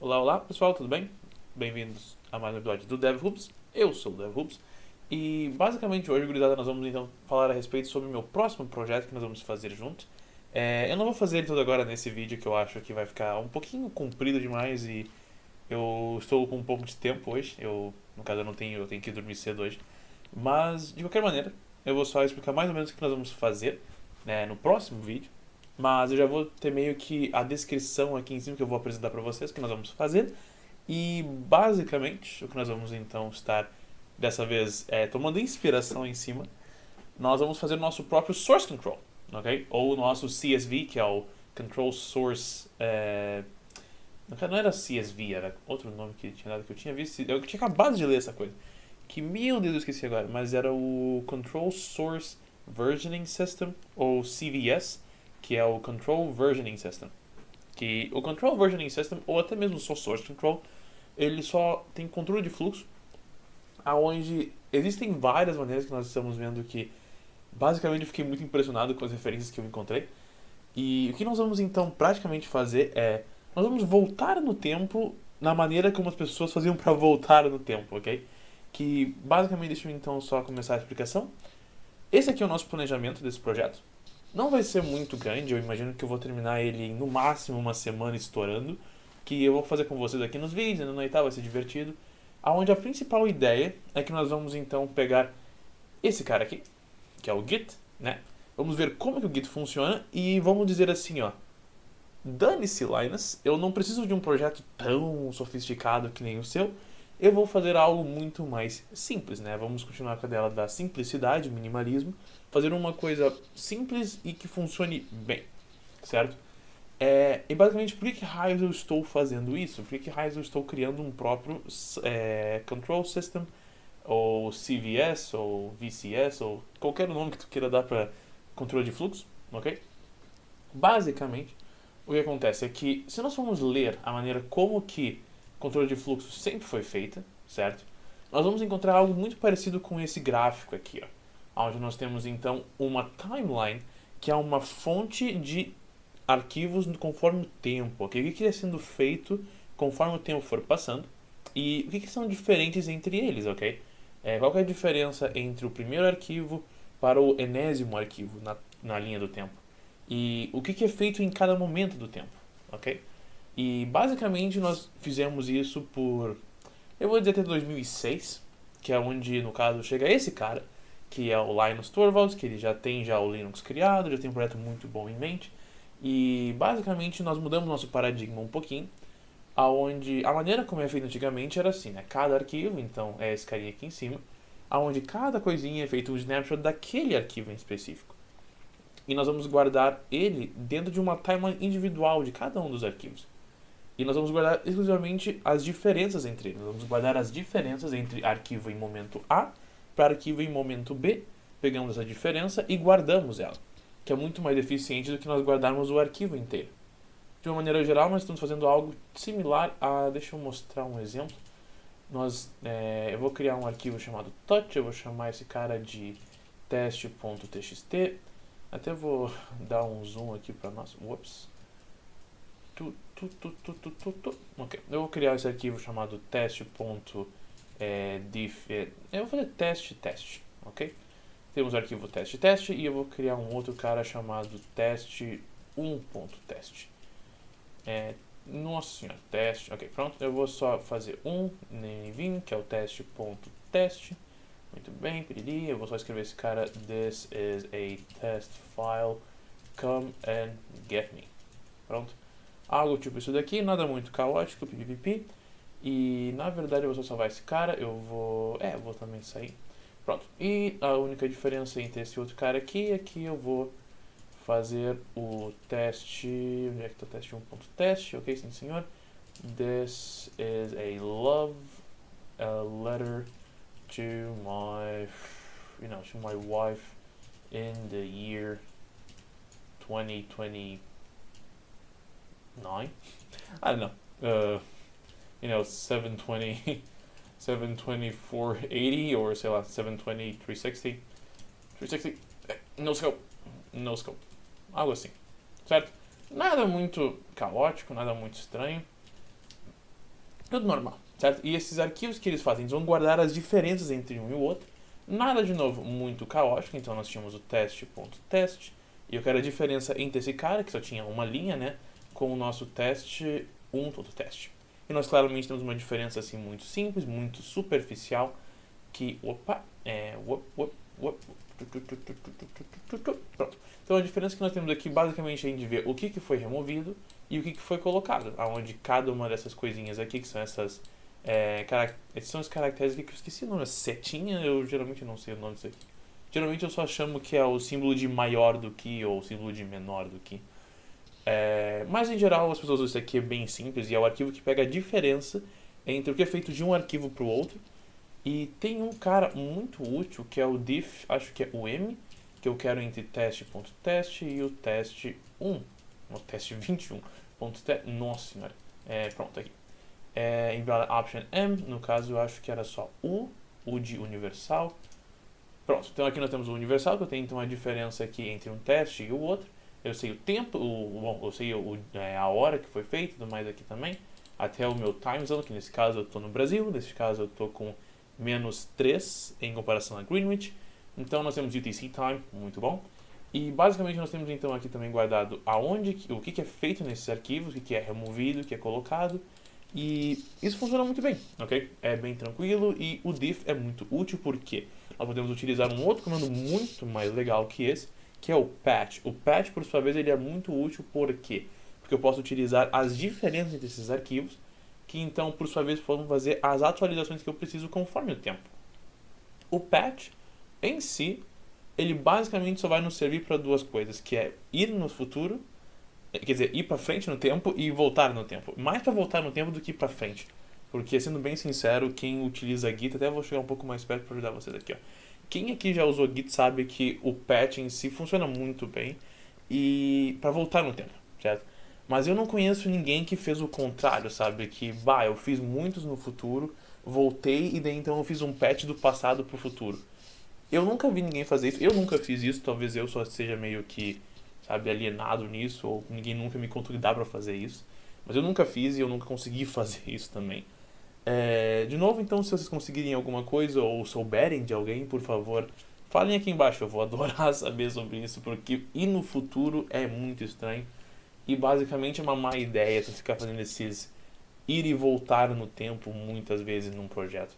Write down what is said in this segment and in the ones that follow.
Olá, olá pessoal, tudo bem? Bem-vindos a mais um episódio do DevHoops. Eu sou o DevHoops e basicamente hoje, gurizada, nós vamos então falar a respeito sobre o meu próximo projeto que nós vamos fazer juntos. Eu não vou fazer ele todo agora nesse vídeo que eu acho que vai ficar um pouquinho comprido demais e eu estou com um pouco de tempo hoje. No caso, eu tenho que dormir cedo hoje. Mas, de qualquer maneira, eu vou só explicar mais ou menos o que nós vamos fazer, né, no próximo vídeo. Mas eu já vou ter meio que a descrição aqui em cima que eu vou apresentar para vocês, que nós vamos fazer. E basicamente, o que nós vamos então estar dessa vez tomando inspiração em cima, nós vamos fazer o nosso próprio Source Control, ok? Ou o nosso CSV, que é o Control Source. Não era CSV, era outro nome que tinha dado que eu tinha visto. Eu tinha acabado de ler essa coisa. Que meu Deus, eu esqueci agora. Mas era o Control Source Versioning System, ou CVS, que é o Control Versioning System. Que o Control Versioning System, ou até mesmo só Source Control, ele só tem controle de fluxo, aonde existem várias maneiras que nós estamos vendo que basicamente eu fiquei muito impressionado com as referências que eu encontrei. E o que nós vamos então praticamente fazer é nós vamos voltar no tempo na maneira como as pessoas faziam para voltar no tempo, ok? Que basicamente, deixa eu então só começar a explicação. Esse aqui é o nosso planejamento desse projeto. Não vai ser muito grande, eu imagino que eu vou terminar ele em no máximo uma semana estourando, que eu vou fazer com vocês aqui nos vídeos, no Noital, vai ser divertido. Aonde a principal ideia é que nós vamos então pegar esse cara aqui, que é o Git, né? Vamos ver como que o Git funciona e vamos dizer assim, ó. Dane-se, Linus, eu não preciso de um projeto tão sofisticado que nem o seu. Eu vou fazer algo muito mais simples, né? Vamos continuar com a dela da simplicidade, minimalismo, fazer uma coisa simples e que funcione bem, certo? E basicamente, por que raios eu estou fazendo isso? Por que raios eu estou criando um próprio Control System, ou CVS, ou VCS, ou qualquer nome que tu queira dar para controle de fluxo, ok? Basicamente, o que acontece é que, se nós formos ler a maneira como que controle de fluxo sempre foi feita, certo? Nós vamos encontrar algo muito parecido com esse gráfico aqui, ó, onde nós temos então uma timeline que é uma fonte de arquivos conforme o tempo, ok? O que é sendo feito conforme o tempo for passando e o que são diferentes entre eles, ok? Qual é a diferença entre o primeiro arquivo para o enésimo arquivo na linha do tempo? E o que é feito em cada momento do tempo, ok? E basicamente nós fizemos isso por, eu vou dizer até 2006, que é onde no caso chega esse cara, que é o Linus Torvalds, que ele já tem o Linux criado, já tem um projeto muito bom em mente. E basicamente nós mudamos nosso paradigma um pouquinho, aonde a maneira como é feito antigamente era assim, né? Cada arquivo, então é esse carinha aqui em cima, aonde cada coisinha é feito um snapshot daquele arquivo em específico. E nós vamos guardar ele dentro de uma timeline individual de cada um dos arquivos. E nós vamos guardar exclusivamente as diferenças entre eles. Nós vamos guardar as diferenças entre arquivo em momento A para arquivo em momento B. Pegamos essa diferença e guardamos ela, que é muito mais eficiente do que nós guardarmos o arquivo inteiro. De uma maneira geral, nós estamos fazendo algo similar a... Deixa eu mostrar um exemplo. Eu vou criar um arquivo chamado touch, eu vou chamar esse cara de teste.txt. Até vou dar um zoom aqui para nós. Ups. Ok, eu vou criar esse arquivo chamado teste.diff. Eu vou fazer teste, ok? Temos o arquivo teste e eu vou criar um outro cara chamado teste1.teste. Nossa senhora, teste. Ok, pronto. Eu vou só fazer um name que é o teste.teste. Muito bem, piriri. Eu vou só escrever esse cara. This is a test file. Come and get me. Pronto. Algo tipo isso daqui, nada muito caótico, pipipi. E na verdade eu vou só salvar esse cara. Eu vou também sair. Pronto. E a única diferença entre esse outro cara aqui é que eu vou fazer o teste. Onde é que está o teste 1.teste? Ok, sim senhor. This is a letter to my wife in the year 2029. I don't know. 720, 72480 or sei lá, 720, 360. 360. No scope. Algo assim. Certo? Nada muito caótico, nada muito estranho. Tudo normal, certo? E esses arquivos que eles fazem, eles vão guardar as diferenças entre um e o outro. Nada, de novo, muito caótico. Então nós tínhamos o teste.teste. E eu quero a diferença entre esse cara, que só tinha uma linha, né? Com o nosso teste1.teste. E nós claramente temos uma diferença assim muito simples, muito superficial. Que, pronto. Então a diferença que nós temos aqui basicamente é de ver o que foi removido e o que foi colocado. Onde cada uma dessas coisinhas aqui, que são essas esses são os caracteres aqui que eu esqueci o nome. Setinha, eu geralmente não sei o nome disso aqui. Geralmente eu só chamo que é o símbolo de maior do que ou o símbolo de menor do que. Mas em geral as pessoas usam isso aqui, é bem simples e é o arquivo que pega a diferença entre o que é feito de um arquivo para o outro. E tem um cara muito útil que é o diff, acho que é o M, que eu quero entre teste.teste e o teste 1, o teste 21. Nossa senhora, pronto aqui. Invalid option M, no caso eu acho que era só o de universal. Pronto, então aqui nós temos o universal, que eu tenho então a diferença aqui entre um teste e o outro. Eu sei o tempo, eu sei a hora que foi feito, tudo mais aqui também. Até o meu time zone, que nesse caso eu estou no Brasil, nesse caso eu estou com -3 em comparação a Greenwich. Então nós temos UTC time, muito bom. E basicamente nós temos então aqui também guardado o que é feito nesses arquivos, o que é removido, o que é colocado. E isso funciona muito bem, ok? É bem tranquilo e o diff é muito útil porque nós podemos utilizar um outro comando muito mais legal que esse, que é o patch. O patch, por sua vez, ele é muito útil por quê? Porque eu posso utilizar as diferenças entre esses arquivos, que então, por sua vez, podem fazer as atualizações que eu preciso conforme o tempo. O patch, em si, ele basicamente só vai nos servir para duas coisas, que é ir no futuro, quer dizer, ir para frente no tempo e voltar no tempo. Mais para voltar no tempo do que para frente. Porque, sendo bem sincero, quem utiliza Git, até vou chegar um pouco mais perto para ajudar vocês aqui, ó. Quem aqui já usou Git sabe que o patch em si funciona muito bem e para voltar no tempo, certo? Mas eu não conheço ninguém que fez o contrário, sabe? Que, eu fiz muitos no futuro, voltei e daí então eu fiz um patch do passado pro futuro. Eu nunca vi ninguém fazer isso, eu nunca fiz isso, talvez eu só seja meio que, sabe, alienado nisso, ou ninguém nunca me contou que dá pra fazer isso. Mas eu nunca fiz e eu nunca consegui fazer isso também. De novo, então, se vocês conseguirem alguma coisa ou souberem de alguém, por favor, falem aqui embaixo. Eu vou adorar saber sobre isso, porque ir no futuro é muito estranho. E basicamente é uma má ideia você ficar fazendo esses ir e voltar no tempo muitas vezes num projeto.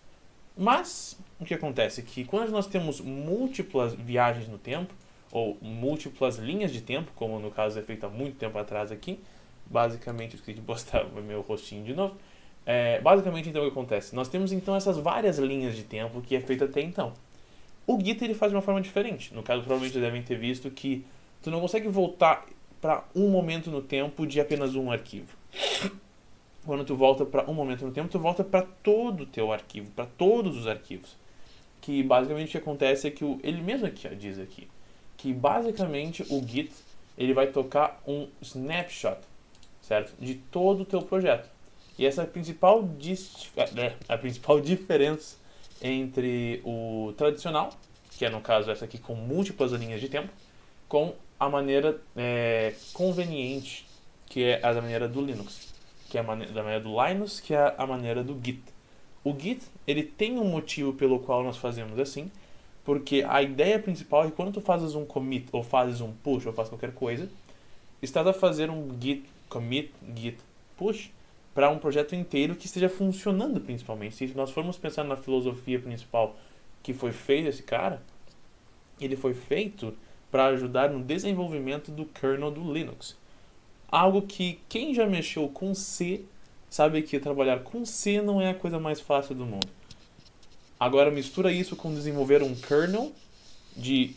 Mas o que acontece é que quando nós temos múltiplas viagens no tempo, ou múltiplas linhas de tempo, como no caso é feito há muito tempo atrás aqui, basicamente, eu esqueci de postar o meu rostinho de novo. Basicamente, então, o que acontece? Nós temos então essas várias linhas de tempo que é feito até então. O Git ele faz de uma forma diferente. No caso, provavelmente vocês devem ter visto que tu não consegue voltar para um momento no tempo de apenas um arquivo. Quando tu volta para um momento no tempo, tu volta para todo o teu arquivo, para todos os arquivos. Que basicamente o que acontece é que ele mesmo aqui diz aqui que basicamente o Git ele vai tocar um snapshot, certo, de todo o teu projeto. E essa é a principal diferença entre o tradicional, que é no caso essa aqui com múltiplas linhas de tempo, com a maneira conveniente, que é a maneira do Linux, que é a maneira do Linux, que é a maneira do Git. O Git ele tem um motivo pelo qual nós fazemos assim, porque a ideia principal é que quando tu fazes um commit, ou fazes um push, ou fazes qualquer coisa, estás a fazer um git commit, git push, para um projeto inteiro que esteja funcionando principalmente. Se nós formos pensar na filosofia principal que foi feito esse cara, ele foi feito para ajudar no desenvolvimento do kernel do Linux. Algo que quem já mexeu com C sabe que trabalhar com C não é a coisa mais fácil do mundo. Agora mistura isso com desenvolver um kernel de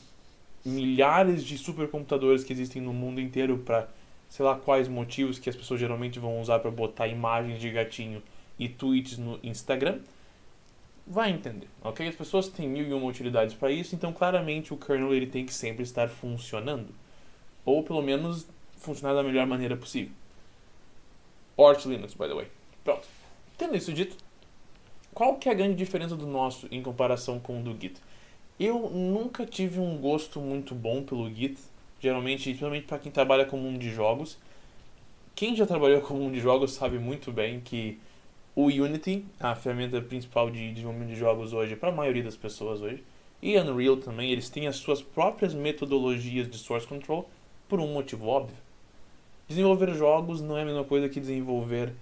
milhares de supercomputadores que existem no mundo inteiro para sei lá quais motivos que as pessoas geralmente vão usar para botar imagens de gatinho e tweets no Instagram, vai entender, ok? As pessoas têm mil e uma utilidades para isso, então claramente o kernel ele tem que sempre estar funcionando, ou pelo menos funcionar da melhor maneira possível. Arch Linux, by the way. Pronto. Tendo isso dito, qual que é a grande diferença do nosso em comparação com o do Git? Eu nunca tive um gosto muito bom pelo Git, geralmente, principalmente para quem trabalha com o mundo de jogos. Quem já trabalhou com o mundo de jogos sabe muito bem que o Unity, a ferramenta principal de desenvolvimento de jogos hoje para a maioria das pessoas hoje, e Unreal também, eles têm as suas próprias metodologias de source control por um motivo óbvio. Desenvolver jogos não é a mesma coisa que desenvolver,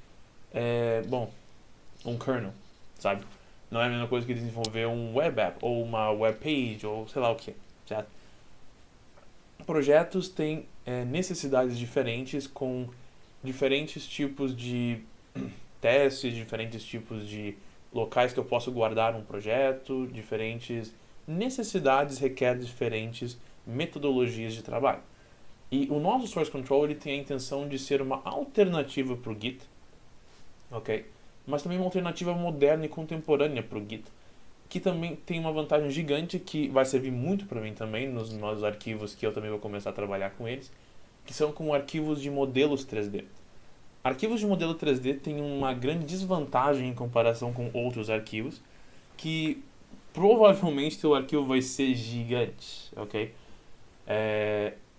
um kernel, sabe? Não é a mesma coisa que desenvolver um web app, ou uma web page, ou sei lá o que, certo? Projetos têm necessidades diferentes, com diferentes tipos de testes, diferentes tipos de locais que eu posso guardar um projeto, diferentes necessidades requerem diferentes metodologias de trabalho. E o nosso Source Control ele tem a intenção de ser uma alternativa para o Git, ok? Mas também uma alternativa moderna e contemporânea para o Git, que também tem uma vantagem gigante que vai servir muito para mim também nos meus arquivos que eu também vou começar a trabalhar com eles, que são com arquivos de modelos 3D. Arquivos de modelo 3D têm uma grande desvantagem em comparação com outros arquivos, que provavelmente seu arquivo vai ser gigante, ok?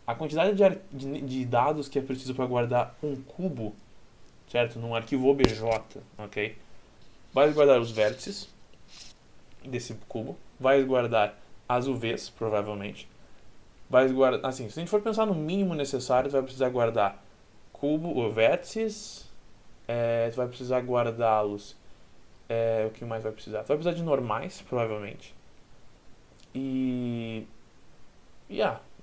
A quantidade de dados que é preciso para guardar um cubo, certo? Num arquivo OBJ, ok? Vai guardar os vértices desse cubo, vai guardar as UVs, provavelmente. Vai guardar, assim, se a gente for pensar no mínimo necessário, vai precisar guardar cubo ou vértices, tu vai precisar guardá-los. O que mais vai precisar? Tu vai precisar de normais, provavelmente. E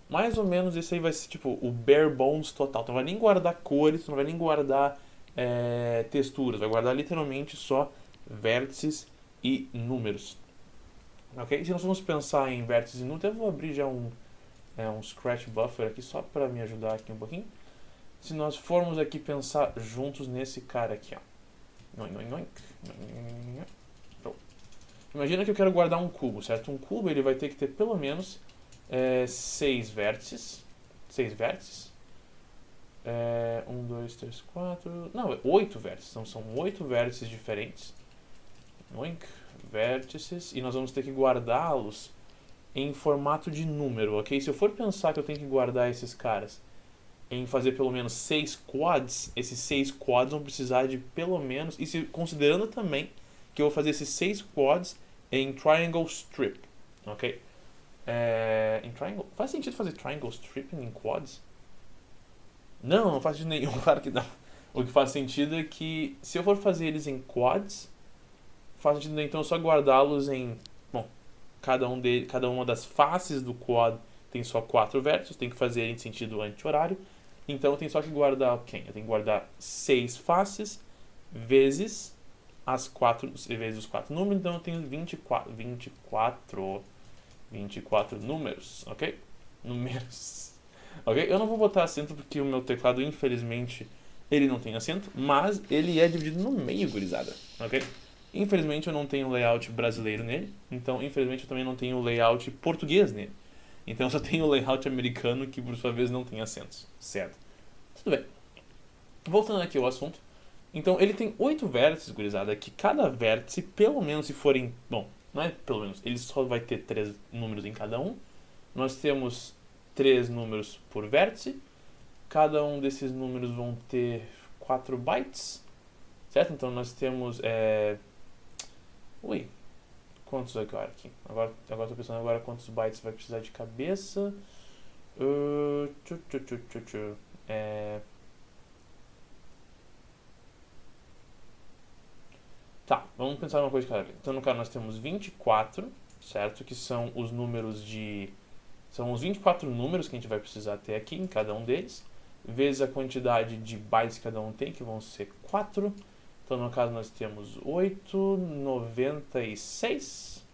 mais ou menos esse aí vai ser tipo o bare bones total. Tu não vai nem guardar cores, tu não vai nem guardar texturas, vai guardar literalmente só vértices e números. Ok? Se nós vamos pensar em vértices e números, eu vou abrir já um Scratch Buffer aqui só para me ajudar aqui um pouquinho. Se nós formos aqui pensar juntos nesse cara aqui, ó. Imagina que eu quero guardar um cubo, certo? Um cubo ele vai ter que ter pelo menos 6 vértices. 6 vértices. 1, 2, 3, 4. Não, 8 vértices. Então são 8 vértices diferentes. Vértices. E nós vamos ter que guardá-los em formato de número, ok? Se eu for pensar que eu tenho que guardar esses caras em fazer pelo menos 6 quads, esses 6 quads vão precisar de pelo menos, e considerando também que eu vou fazer esses 6 quads em triangle strip, ok? Em triangle, faz sentido fazer triangle stripping em quads? Não faz sentido nenhum, claro que não. O que faz sentido é que se eu for fazer eles em quads, faz sentido então só guardá-los em, cada uma das faces do quad tem só 4 vértices, tem que fazer em sentido anti-horário. Então eu tenho só que guardar Eu tenho que guardar 6 faces vezes os 4 números, então eu tenho 24 números, ok? Números. Ok? Eu não vou botar acento porque o meu teclado, infelizmente, ele não tem acento, mas ele é dividido no meio, gurizada, ok? Infelizmente eu não tenho layout brasileiro nele, então infelizmente eu também não tenho layout português nele. Então eu só tenho o layout americano que por sua vez não tem acentos, certo? Tudo bem. Voltando aqui ao assunto. Então ele tem 8 vértices, gurizada, que cada vértice, pelo menos se forem... Bom, não é pelo menos, ele só vai ter 3 números em cada um. Nós temos 3 números por vértice. Cada um desses números vão ter 4 bytes, certo? Então nós temos... Quantos agora aqui? Agora estou pensando agora quantos bytes vai precisar de cabeça. Tá, vamos pensar numa coisa de cada vez. Então no caso nós temos 24, certo? Que são os números de... São os 24 números que a gente vai precisar ter aqui em cada um deles, vezes a quantidade de bytes que cada um tem, que vão ser 4. Então, no caso, nós temos 8, 96.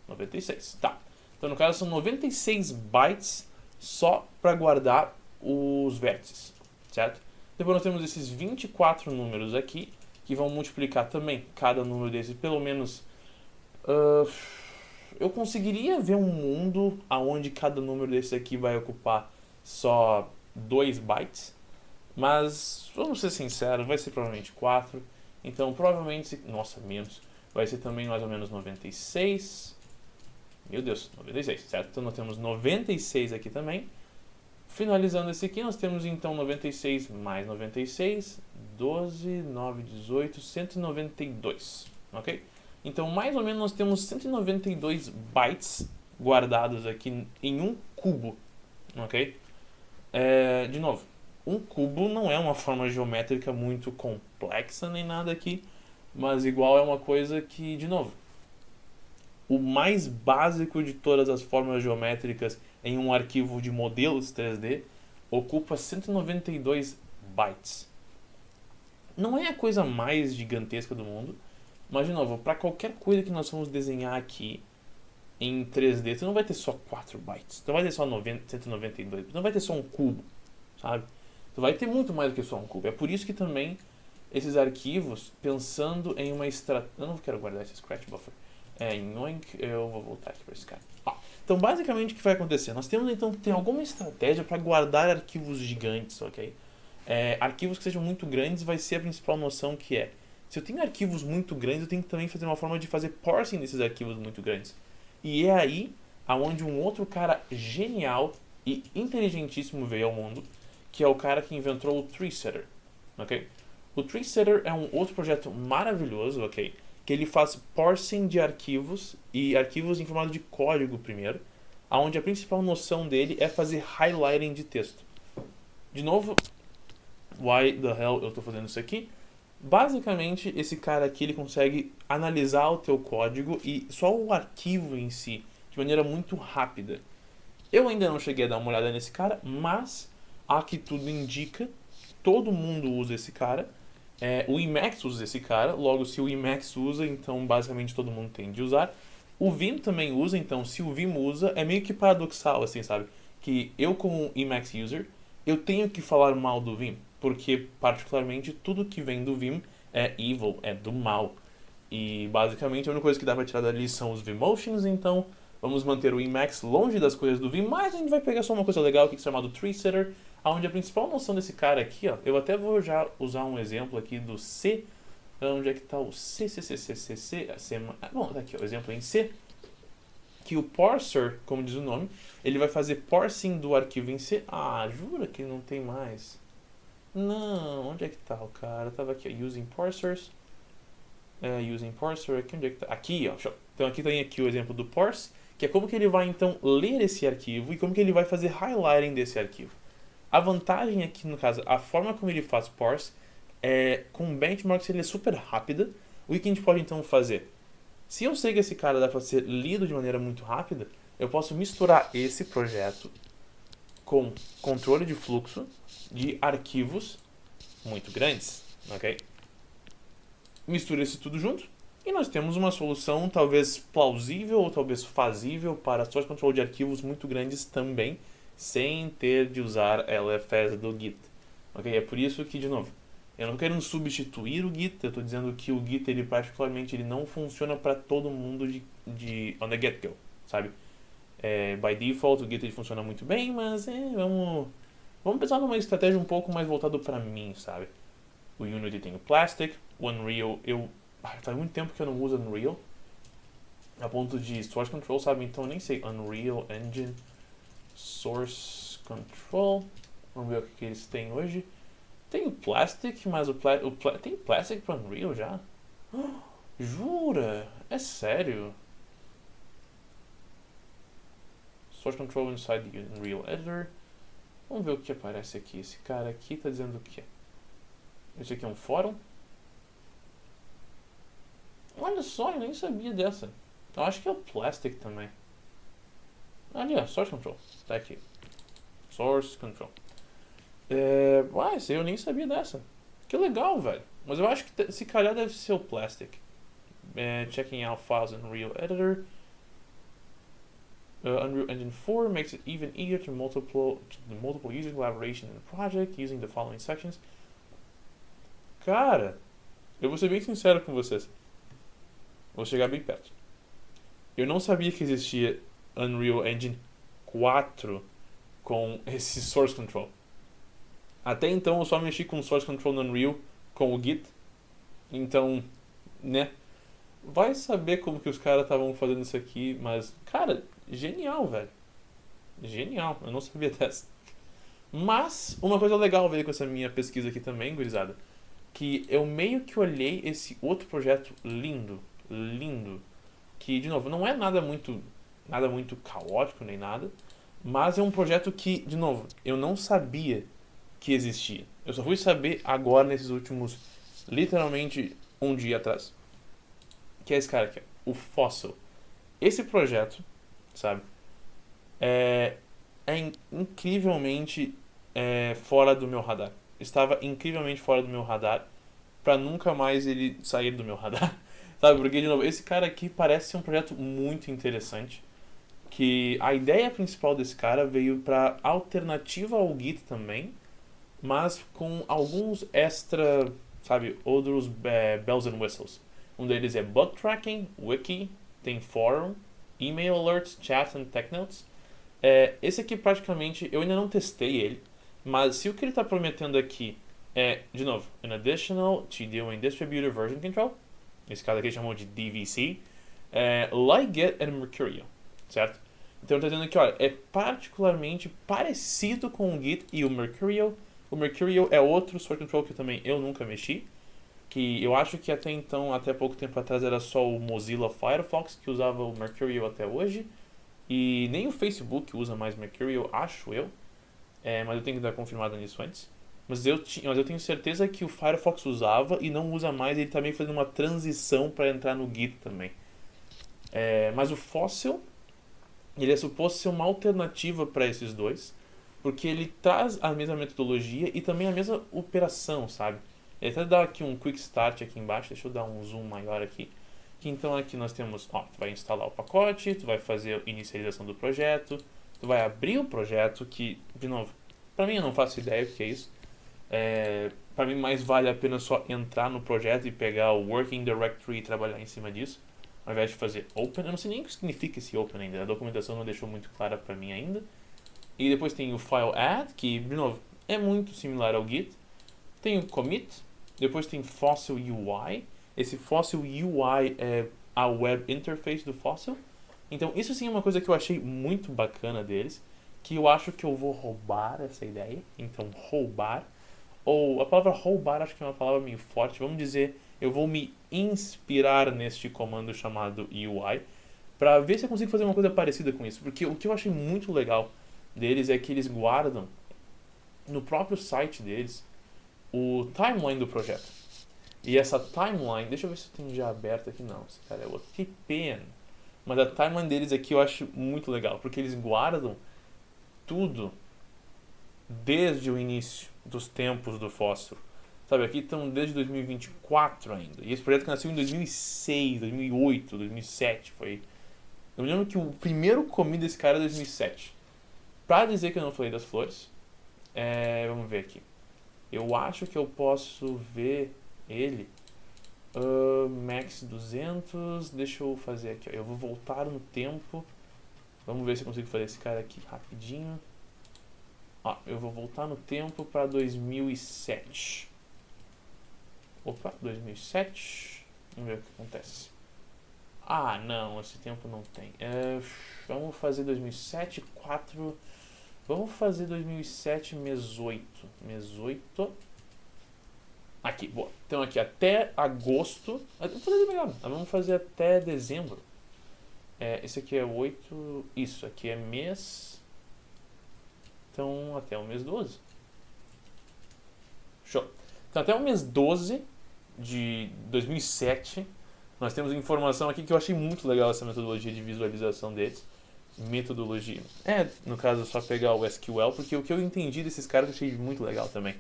96, tá. Então, no caso, são 96 bytes só para guardar os vértices, certo? Depois nós temos esses 24 números aqui, que vão multiplicar também cada número desses, pelo menos... eu conseguiria ver um mundo onde cada número desses aqui vai ocupar só 2 bytes, mas, vamos ser sinceros, vai ser provavelmente 4. Então, provavelmente... Nossa, menos. Vai ser também mais ou menos 96. Meu Deus, 96, certo? Então, nós temos 96 aqui também. Finalizando esse aqui, nós temos então 96 mais 96, 12, 9, 18, 192, ok? Então, mais ou menos, nós temos 192 bytes guardados aqui em um cubo, ok? De novo, um cubo não é uma forma geométrica muito complexa nem nada aqui, mas igual é uma coisa que, de novo, o mais básico de todas as formas geométricas em um arquivo de modelos 3D ocupa 192 bytes. Não é a coisa mais gigantesca do mundo, mas de novo, para qualquer coisa que nós vamos desenhar aqui em 3D, você não vai ter só 4 bytes, você não vai ter só 192, você não vai ter só um cubo, sabe? Você vai ter muito mais do que só um cubo. É por isso que também esses arquivos, pensando em uma estratégia... Eu não quero guardar esse Scratch Buffer. Em Oink, eu vou voltar aqui para esse cara. Então, basicamente, o que vai acontecer? Nós temos, então, que ter alguma estratégia para guardar arquivos gigantes, ok? Arquivos que sejam muito grandes vai ser a principal noção que é... Se eu tenho arquivos muito grandes, eu tenho que também fazer uma forma de fazer parsing desses arquivos muito grandes. E é aí aonde um outro cara genial e inteligentíssimo veio ao mundo, que é o cara que inventou o Tree Setter, ok? O Tree Setter é um outro projeto maravilhoso, ok? Que ele faz parsing de arquivos e arquivos em formato de código primeiro, aonde a principal noção dele é fazer highlighting de texto. De novo, why the hell eu estou fazendo isso aqui? Basicamente, esse cara aqui ele consegue analisar o teu código e só o arquivo em si, de maneira muito rápida. Eu ainda não cheguei a dar uma olhada nesse cara, mas a que tudo indica, todo mundo usa esse cara. O Emacs usa esse cara, logo se o Emacs usa, então basicamente todo mundo tem de usar. O Vim também usa, então se o Vim usa, é meio que paradoxal, assim, sabe? Que eu como Emacs user, eu tenho que falar mal do Vim, porque particularmente tudo que vem do Vim é evil, é do mal. E basicamente a única coisa que dá pra tirar dali são os Vimotions, então vamos manter o Emacs longe das coisas do Vim, mas a gente vai pegar só uma coisa legal aqui que é chamado Tree Setter, onde a principal noção desse cara aqui, ó, eu até vou já usar um exemplo aqui do C, onde é que tá o C, bom, tá aqui ó, o exemplo em C, que o parser, como diz o nome, ele vai fazer parsing do arquivo em C. Ah, jura que não tem mais? Não, onde é que tá o cara? Tava aqui, ó, using parsers, using parser, aqui onde é que tá? Aqui, ó, show. Então aqui tem aqui o exemplo do parse, que é como que ele vai então ler esse arquivo e como que ele vai fazer highlighting desse arquivo. A vantagem aqui, no caso, a forma como ele faz parse, com benchmarks ele é super rápida. O que a gente pode então fazer? Se eu sei que esse cara dá para ser lido de maneira muito rápida, eu posso misturar esse projeto com controle de fluxo de arquivos muito grandes, ok? Mistura isso tudo junto e nós temos uma solução talvez plausível ou talvez fazível para source control de arquivos muito grandes também, sem ter de usar LFS do Git. Ok? É por isso que, de novo, eu não estou querendo substituir o Git, eu estou dizendo que o Git, ele particularmente, ele não funciona para todo mundo on the get-go, sabe? By default, o Git ele funciona muito bem, mas vamos pensar numa estratégia um pouco mais voltada para mim, sabe? O Unity tem o Plastic, o Unreal, faz muito tempo que eu não uso Unreal, a ponto de Source Control, sabe? Então eu nem sei, Unreal Engine, Source Control, vamos ver o que eles têm hoje. Tem o Plastic, mas tem Plastic para Unreal já? Jura? É sério? Source Control inside the Unreal Editor. Vamos ver o que aparece aqui. Esse cara aqui está dizendo o que? Esse aqui é um fórum? Olha só, eu nem sabia dessa. Eu acho que é o Plastic também. Ali, ó, Source Control. Tá aqui. Source Control. Esse eu nem sabia dessa. Que legal, velho. Mas eu acho que se calhar deve ser o Plastic. Checking out files in Unreal Editor. Unreal Engine 4 makes it even easier to multiple user collaboration in a project using the following sections. Cara, eu vou ser bem sincero com vocês. Vou chegar bem perto. Eu não sabia que existia Unreal Engine 4 com esse Source Control. Até então eu só mexi com Source Control no Unreal com o Git. Então, né? Vai saber como que os caras estavam fazendo isso aqui, mas, cara, genial, velho. Genial, eu não sabia dessa. Mas, uma coisa legal veio com essa minha pesquisa aqui também, gurizada, que eu meio que olhei esse outro projeto lindo, lindo, que, de novo, não é nada muito caótico nem nada, mas é um projeto que, de novo, eu não sabia que existia. Eu só fui saber agora, nesses últimos, literalmente, um dia atrás. Que é esse cara aqui, ó, o Fossil. Esse projeto, sabe, é, incrivelmente fora do meu radar. Estava incrivelmente fora do meu radar pra nunca mais ele sair do meu radar. Sabe, porque, de novo, esse cara aqui parece ser um projeto muito interessante. Que a ideia principal desse cara veio pra alternativa ao Git também, mas com alguns extra, sabe, outros bells and whistles. Um deles é bug tracking, wiki, tem forum, email alerts, chat and tech notes. Esse aqui praticamente eu ainda não testei ele, mas se o que ele está prometendo aqui é, de novo, an additional TDO and distributed version control, esse caso aqui chamou de DVC, like Git and Mercurial, certo? Então está dizendo que, olha, é particularmente parecido com o Git e o Mercurial. O Mercurial é outro source control que eu nunca mexi, que eu acho que até então, até pouco tempo atrás, era só o Mozilla Firefox que usava o Mercurial até hoje. E nem o Facebook usa mais Mercurial, acho eu. Mas eu tenho que dar confirmada nisso antes. Mas eu tenho certeza que o Firefox usava e não usa mais. Ele tá meio fazendo uma transição para entrar no Git também. Mas o Fossil, ele é suposto ser uma alternativa para esses dois. Porque ele traz a mesma metodologia e também a mesma operação, sabe? Ele até dá aqui um quick start aqui embaixo. Deixa eu dar um zoom maior aqui. Que então aqui nós temos, ó, tu vai instalar o pacote, tu vai fazer a inicialização do projeto, tu vai abrir o projeto, que, de novo, para mim eu não faço ideia do que é isso. Para mim mais vale a pena só entrar no projeto e pegar o working directory e trabalhar em cima disso, ao invés de fazer open. Eu não sei nem o que significa esse open ainda, a documentação não deixou muito clara para mim ainda. E depois tem o file add, que, de novo, é muito similar ao Git. Tem o commit, depois tem Fossil UI. Esse Fossil UI é a web interface do Fossil. Então isso sim é uma coisa que eu achei muito bacana deles, que eu acho que eu vou roubar essa ideia. Então roubar, ou a palavra roubar acho que é uma palavra meio forte, vamos dizer, eu vou me inspirar neste comando chamado UI para ver se eu consigo fazer uma coisa parecida com isso, porque o que eu achei muito legal deles é que eles guardam no próprio site deles o timeline do projeto. E essa timeline, deixa eu ver se eu tenho já aberto aqui, não, esse cara é outro, que pena. Mas a timeline deles aqui eu acho muito legal, porque eles guardam tudo desde o início dos tempos do Fósforo. Sabe, aqui estão desde 2024 ainda. E esse projeto nasceu em 2006, 2008, 2007, foi... Eu me lembro que o primeiro commit desse cara é 2007. Pra dizer que eu não falei das flores, vamos ver aqui. Eu acho que eu posso ver ele max 200. Deixa eu fazer aqui, ó. Eu vou voltar no tempo. Vamos ver se eu consigo fazer esse cara aqui rapidinho. Ó, eu vou voltar no tempo para 2007. Opa, 2007. Vamos ver o que acontece. Ah, não, esse tempo não tem. Vamos fazer 2007, 4. Vamos fazer 2007, mês 8. Mês 8. Aqui, boa. Então aqui até agosto. Vamos fazer melhor. Vamos fazer até dezembro. Esse aqui é 8. Isso, aqui é mês. Então até o mês 12. Show. Então até o mês 12 de 2007. Nós temos informação aqui que eu achei muito legal essa metodologia de visualização deles. Metodologia. No caso, só pegar o SQL, porque o que eu entendi desses caras eu achei muito legal também.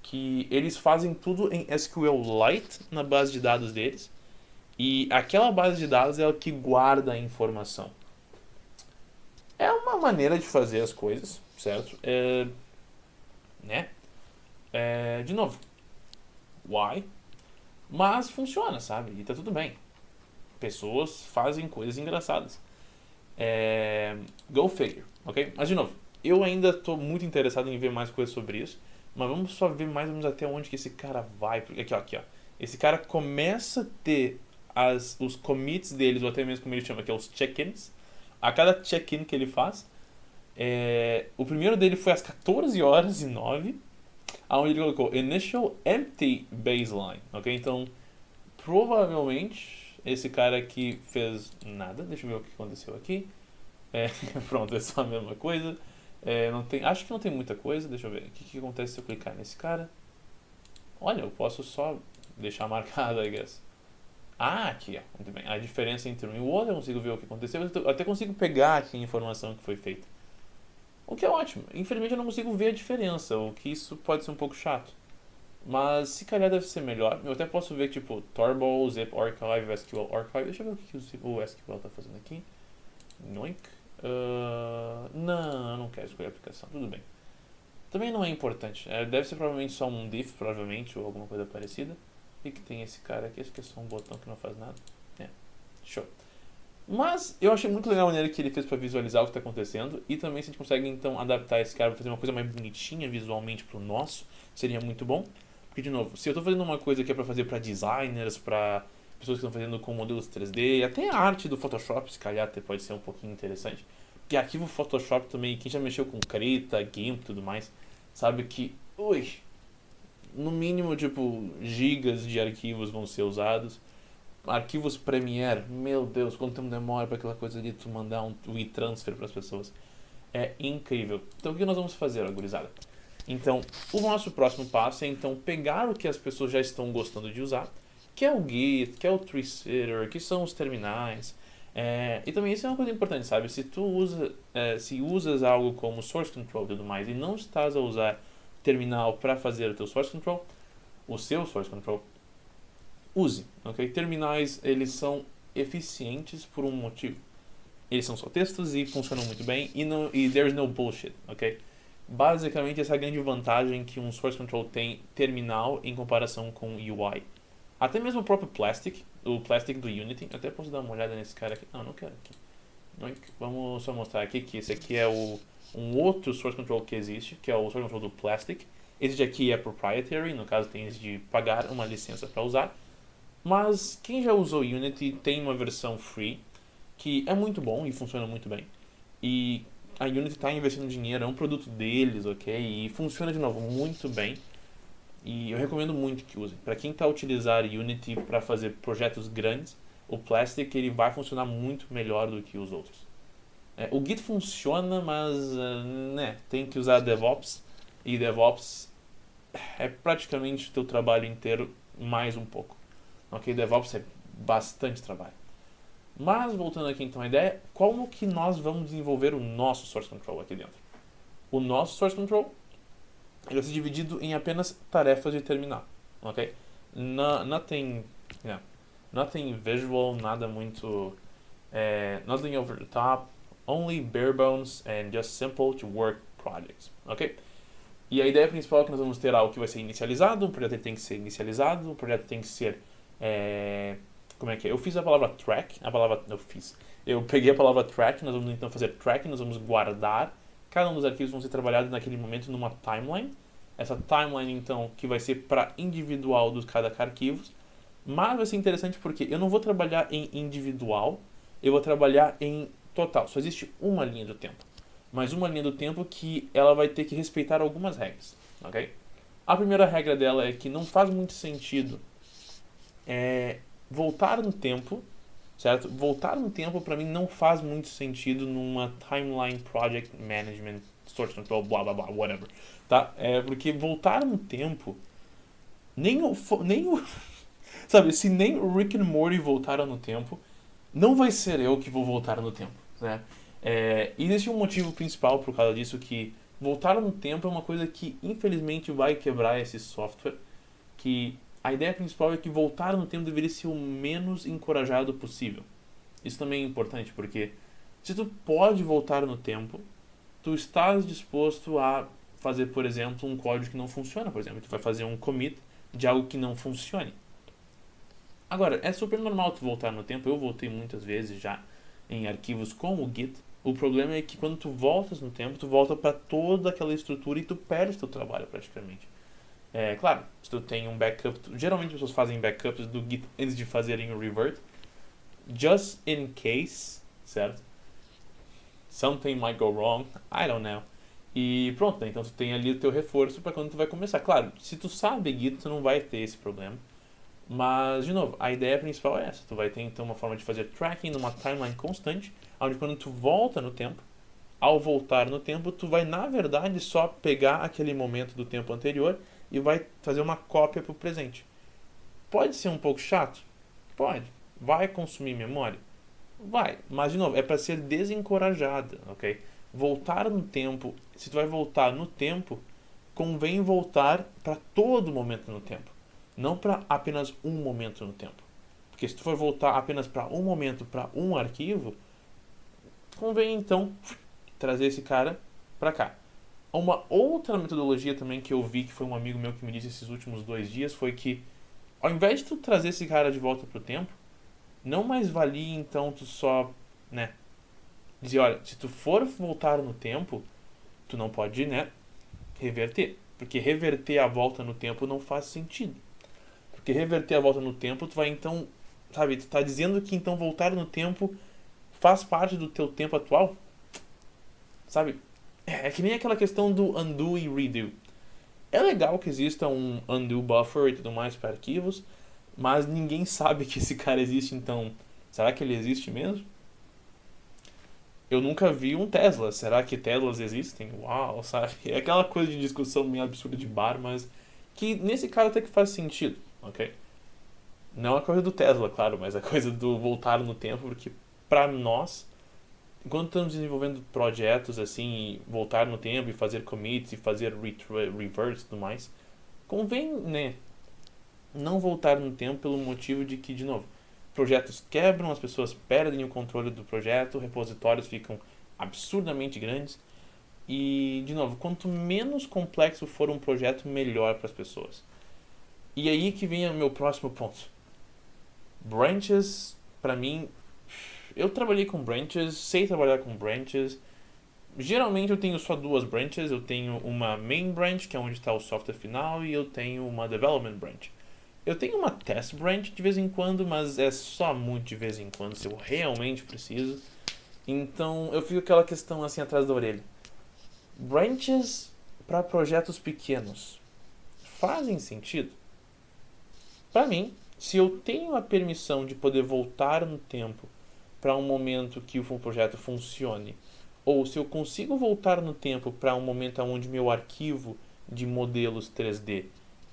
Que eles fazem tudo em SQLite na base de dados deles. E aquela base de dados é o que guarda a informação. É uma maneira de fazer as coisas, certo? De novo, why? Mas funciona, sabe? E tá tudo bem. Pessoas fazem coisas engraçadas. Go figure, ok? Mas de novo, eu ainda estou muito interessado em ver mais coisas sobre isso. Mas vamos só ver mais ou menos até onde que esse cara vai. Porque aqui, ó. Esse cara começa a ter os commits deles, ou até mesmo como ele chama, que é os check-ins. A cada check-in que ele faz, O primeiro dele foi às 14h09, onde ele colocou Initial Empty Baseline, ok? Então, provavelmente, esse cara aqui fez nada. Deixa eu ver o que aconteceu aqui. Pronto, é só a mesma coisa. Acho que não tem muita coisa. Deixa eu ver. O que acontece se eu clicar nesse cara? Olha, eu posso só deixar marcado, I guess. Aqui, ó. Muito bem. A diferença entre um e o outro, eu consigo ver o que aconteceu. Eu até consigo pegar aqui a informação que foi feita. O que é ótimo. Infelizmente eu não consigo ver a diferença, o que isso pode ser um pouco chato. Mas se calhar deve ser melhor. Eu até posso ver tipo Tarball, Zip Archive, SQL Archive. Deixa eu ver o que o SQL está fazendo aqui. Noink. Não, eu não quero escolher a aplicação. Tudo bem. Também não é importante. Deve ser provavelmente só um diff, provavelmente, ou alguma coisa parecida. E que tem esse cara aqui. Acho que é só um botão que não faz nada. Show. Mas eu achei muito legal a maneira que ele fez para visualizar o que está acontecendo. E também se a gente consegue então adaptar esse cara para fazer uma coisa mais bonitinha visualmente para o nosso, seria muito bom. Porque, de novo, se eu estou fazendo uma coisa que é para fazer para designers, para pessoas que estão fazendo com modelos 3D, até a arte do Photoshop, se calhar até pode ser um pouquinho interessante. Porque arquivo Photoshop também, quem já mexeu com Krita, GIMP e tudo mais, sabe que, no mínimo, tipo, gigas de arquivos vão ser usados. Arquivos Premiere, meu Deus, quanto tempo demora para aquela coisa de tu mandar um e-transfer para as pessoas. É incrível. Então o que nós vamos fazer, gurizada? Então, o nosso próximo passo é então pegar o que as pessoas já estão gostando de usar, que é o Git, que é o Tree-Sitter, que são os terminais. E também isso é uma coisa importante, sabe? Se tu se usas algo como Source Control e tudo mais e não estás a usar terminal para fazer o teu Source Control, o seu Source Control, use, ok? Terminais, eles são eficientes por um motivo. Eles são só textos e funcionam muito bem e there's no bullshit, ok? Basicamente, essa é a grande vantagem que um Source Control tem terminal em comparação com UI. Até mesmo o próprio Plastic, o Plastic do Unity, até posso dar uma olhada nesse cara aqui. Não quero aqui. Vamos só mostrar aqui que esse aqui é um outro Source Control que existe, que é o Source Control do Plastic. Esse aqui é proprietary, no caso tem de pagar uma licença para usar. Mas quem já usou Unity tem uma versão free que é muito bom e funciona muito bem. E a Unity está investindo dinheiro, é um produto deles, ok? E funciona de novo muito bem. E eu recomendo muito que usem. Para quem está a utilizar Unity para fazer projetos grandes, o Plastic ele vai funcionar muito melhor do que os outros. O Git funciona, mas tem que usar DevOps. E DevOps é praticamente o teu trabalho inteiro mais um pouco. Ok, DevOps é bastante trabalho. Mas, voltando aqui então à ideia, como que nós vamos desenvolver o nosso Source Control aqui dentro? O nosso Source Control ele vai ser dividido em apenas tarefas de terminal. Ok? Nothing visual, nada muito... nothing over the top, only bare bones and just simple to work projects. Ok? E a ideia principal é que nós vamos ter algo que vai ser inicializado, um projeto tem que ser inicializado, um projeto tem que ser... como é que é? Eu fiz a palavra track, eu peguei a palavra track, nós vamos então fazer track, nós vamos guardar, cada um dos arquivos vão ser trabalhados naquele momento numa timeline, essa timeline então que vai ser para individual dos cada arquivo, mas vai ser interessante porque eu não vou trabalhar em individual, eu vou trabalhar em total, só existe uma linha do tempo, mas uma linha do tempo que ela vai ter que respeitar algumas regras, ok? A primeira regra dela é que não faz muito sentido voltar no tempo, certo? Voltar no tempo para mim não faz muito sentido numa timeline project management, source control, blá blá blá, whatever, tá? Porque voltar no tempo, sabe, se nem o Rick and Morty voltaram no tempo, não vai ser eu que vou voltar no tempo, né? E existe um motivo principal por causa disso, que voltar no tempo é uma coisa que infelizmente vai quebrar esse software, que a ideia principal é que voltar no tempo deveria ser o menos encorajado possível. Isso também é importante, porque se tu pode voltar no tempo, tu estás disposto a fazer, por exemplo, um código que não funciona, por exemplo. Tu vai fazer um commit de algo que não funcione. Agora, é super normal tu voltar no tempo. Eu voltei muitas vezes já em arquivos com o Git. O problema é que quando tu voltas no tempo, tu volta para toda aquela estrutura e tu perde teu trabalho praticamente. Claro, se tu tem um backup, geralmente as pessoas fazem backups do Git antes de fazerem o revert, just in case, certo? something might go wrong, I don't know. E pronto, né? Então tu tem ali o teu reforço para quando tu vai começar. Claro, se tu sabe Git, tu não vai ter esse problema. Mas, de novo, a ideia principal é essa. Tu vai ter então uma forma de fazer tracking numa timeline constante, onde quando tu volta no tempo, ao voltar no tempo, tu vai na verdade só pegar aquele momento do tempo anterior e vai fazer uma cópia para o presente. Pode ser um pouco chato? Pode. Vai consumir memória? Vai. Mas, de novo, é para ser desencorajada, ok? Voltar no tempo, se tu vai voltar no tempo, convém voltar para todo momento no tempo, não para apenas um momento no tempo. Porque se tu for voltar apenas para um momento, para um arquivo, convém então trazer esse cara para cá. Uma outra metodologia também que eu vi, que foi um amigo meu que me disse esses últimos 2 dias, foi que ao invés de tu trazer esse cara de volta pro tempo, não mais valia então tu só, né, dizer, olha, se tu for voltar no tempo, tu não pode, né, reverter. Porque reverter a volta no tempo não faz sentido. Porque reverter a volta no tempo, tu vai então, sabe, tu tá dizendo que então voltar no tempo faz parte do teu tempo atual? Sabe? É que nem aquela questão do undo e redo. É legal que exista um undo buffer e tudo mais para arquivos, mas ninguém sabe que esse cara existe, então será que ele existe mesmo? Eu nunca vi um Tesla. Será que Teslas existem? Uau, sabe? É aquela coisa de discussão meio absurda de bar, mas que nesse caso até que faz sentido, ok? Não a coisa do Tesla, claro, mas a coisa do voltar no tempo, porque pra nós, enquanto estamos desenvolvendo projetos assim, e voltar no tempo e fazer commits e fazer reverse e tudo mais, convém, né, não voltar no tempo pelo motivo de que, de novo, projetos quebram, as pessoas perdem o controle do projeto, repositórios ficam absurdamente grandes e, de novo, quanto menos complexo for um projeto, melhor para as pessoas. E aí que vem o meu próximo ponto. Branches, para mim, eu trabalhei com branches, sei trabalhar com branches. Geralmente eu tenho só 2 branches, eu tenho uma main branch, que é onde está o software final, e eu tenho uma development branch. Eu tenho uma test branch de vez em quando, mas é só muito de vez em quando, se eu realmente preciso. Então eu fico aquela questão assim atrás da orelha. Branches para projetos pequenos fazem sentido? Para mim, se eu tenho a permissão de poder voltar no tempo para um momento que o projeto funcione, ou se eu consigo voltar no tempo para um momento onde meu arquivo de modelos 3D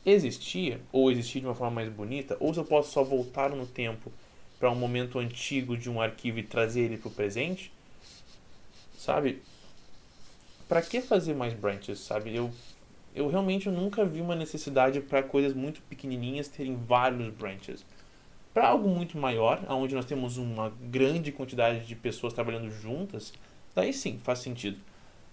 existia, ou existia de uma forma mais bonita, ou se eu posso só voltar no tempo para um momento antigo de um arquivo e trazer ele para o presente, sabe? Para que fazer mais branches, sabe? Eu realmente nunca vi uma necessidade para coisas muito pequenininhas terem vários branches. Para algo muito maior, onde nós temos uma grande quantidade de pessoas trabalhando juntas, daí sim, faz sentido.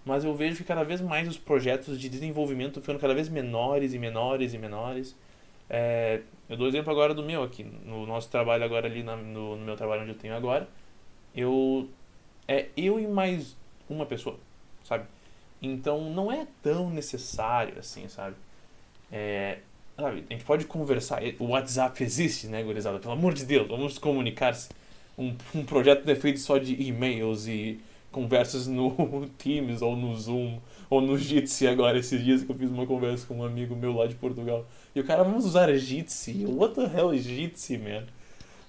Mas eu vejo que cada vez mais os projetos de desenvolvimento ficam cada vez menores e menores e menores. Eu dou exemplo agora do meu aqui, no nosso trabalho agora ali, no meu trabalho onde eu tenho agora. Eu e mais uma pessoa, sabe? Então não é tão necessário assim, sabe? Sabe, a gente pode conversar. O WhatsApp existe, né, gurizada? Pelo amor de Deus, vamos comunicar-se. Um projeto não é feito só de e-mails e conversas no Teams ou no Zoom ou no Jitsi agora. Esses dias que eu fiz uma conversa com um amigo meu lá de Portugal. E o cara, vamos usar Jitsi? What the hell is Jitsi, man?